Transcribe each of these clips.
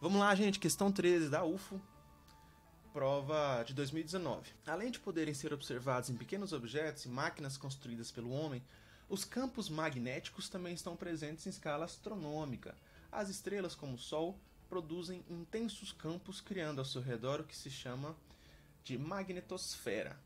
Vamos lá, gente, questão 13 da UFO, prova de 2019. Além de poderem ser observados em pequenos objetos e máquinas construídas pelo homem, os campos magnéticos também estão presentes em escala astronômica. As estrelas, como o Sol, produzem intensos campos, criando ao seu redor o que se chama de magnetosfera.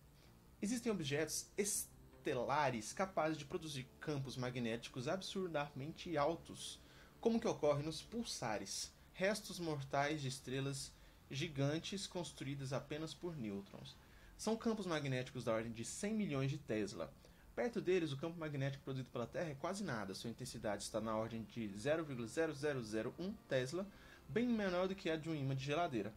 Existem objetos estelares capazes de produzir campos magnéticos absurdamente altos, como que ocorre nos pulsares, restos mortais de estrelas gigantes construídas apenas por nêutrons. São campos magnéticos da ordem de 100 milhões de Tesla. Perto deles, o campo magnético produzido pela Terra é quase nada. Sua intensidade está na ordem de 0,0001 Tesla, bem menor do que a de um ímã de geladeira.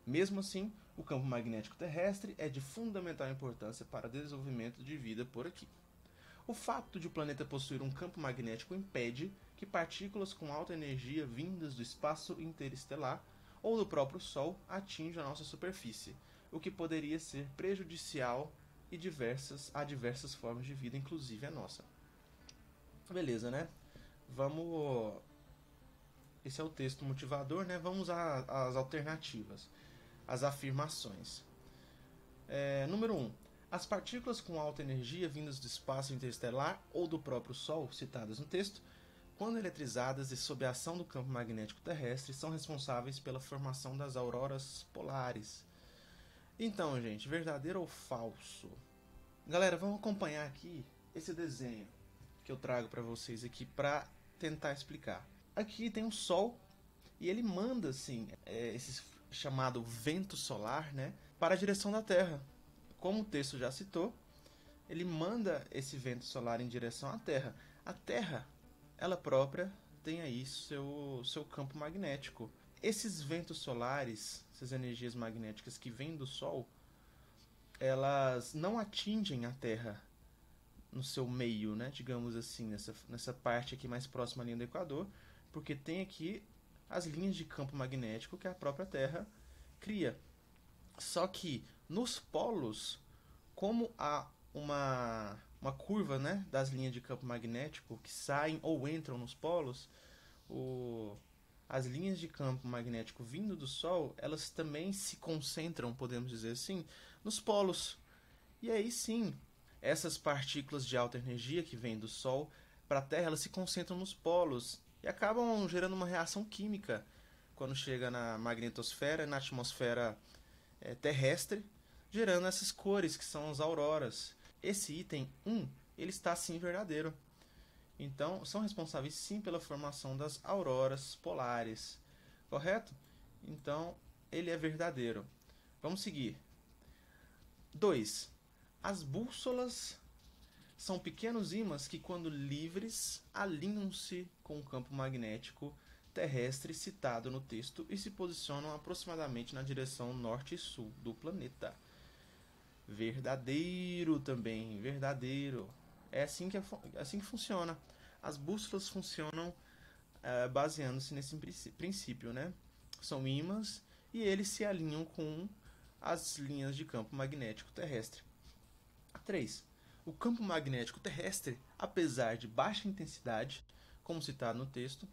Mesmo assim, o campo magnético terrestre é de fundamental importância para o desenvolvimento de vida por aqui. O fato de o planeta possuir um campo magnético impede que partículas com alta energia vindas do espaço interestelar ou do próprio Sol atinjam a nossa superfície, o que poderia ser prejudicial a diversas formas de vida, inclusive a nossa. Beleza, né? Vamos... Esse é o texto motivador, né? Vamos às alternativas, às afirmações. Número 1. As partículas com alta energia vindas do espaço interestelar ou do próprio Sol, citadas no texto, quando eletrizadas e sob a ação do campo magnético terrestre, são responsáveis pela formação das auroras polares. Então, gente, verdadeiro ou falso? Galera, vamos acompanhar aqui esse desenho que eu trago para vocês aqui para tentar explicar. Aqui tem um Sol e ele manda assim, esse chamado vento solar, né, para a direção da Terra. Como o texto já citou, ele manda esse vento solar em direção à Terra. A Terra, ela própria, tem aí seu campo magnético. Esses ventos solares, essas energias magnéticas que vêm do Sol, elas não atingem a Terra no seu meio, né, digamos assim, nessa parte aqui mais próxima à linha do Equador, porque tem aqui as linhas de campo magnético que a própria Terra cria. Só que nos polos, como há uma curva, né, das linhas de campo magnético que saem ou entram nos polos, as linhas de campo magnético vindo do Sol, elas também se concentram, podemos dizer assim, nos polos. E aí sim, essas partículas de alta energia que vêm do Sol para a Terra, elas se concentram nos polos e acabam gerando uma reação química quando chega na magnetosfera, na atmosfera terrestre, gerando essas cores que são as auroras. Esse item 1, ele está sim verdadeiro. Então, são responsáveis sim pela formação das auroras polares, correto? Então, ele é verdadeiro. Vamos seguir. 2. As bússolas são pequenos ímãs que, quando livres, alinham-se com o campo magnético terrestre citado no texto e se posicionam aproximadamente na direção norte e sul do planeta. Verdadeiro também, verdadeiro. É assim que funciona. As bússolas funcionam baseando-se nesse princípio, né? São ímãs e eles se alinham com as linhas de campo magnético terrestre. 3. O campo magnético terrestre, apesar de baixa intensidade, como citado no texto,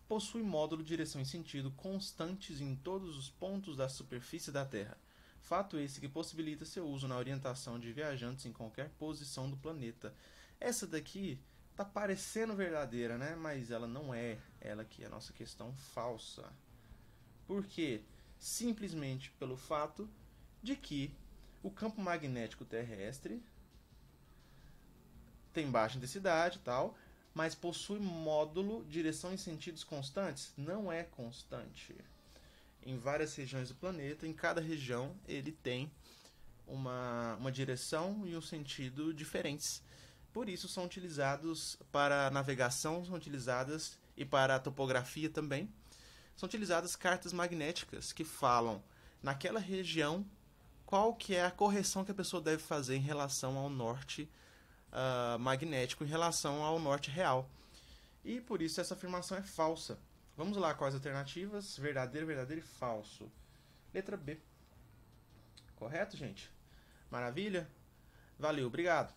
possui módulo de direção e sentido constantes em todos os pontos da superfície da Terra. Fato esse que possibilita seu uso na orientação de viajantes em qualquer posição do planeta. Essa daqui tá parecendo verdadeira, né? Mas ela não é. Ela aqui é a nossa questão falsa. Por quê? Simplesmente pelo fato de que o campo magnético terrestre tem baixa intensidade e tal, mas possui módulo, direção e sentidos constantes? Não é constante. Em várias regiões do planeta, em cada região, ele tem uma direção e um sentido diferentes. Por isso, são utilizados para navegação, são utilizadas, e para a topografia também, são utilizadas cartas magnéticas que falam, naquela região, qual que é a correção que a pessoa deve fazer em relação ao norte magnético em relação ao norte real. E por isso essa afirmação é falsa. Vamos lá com as alternativas: verdadeiro, verdadeiro e falso. Letra B. Correto, gente? Maravilha? Valeu, obrigado.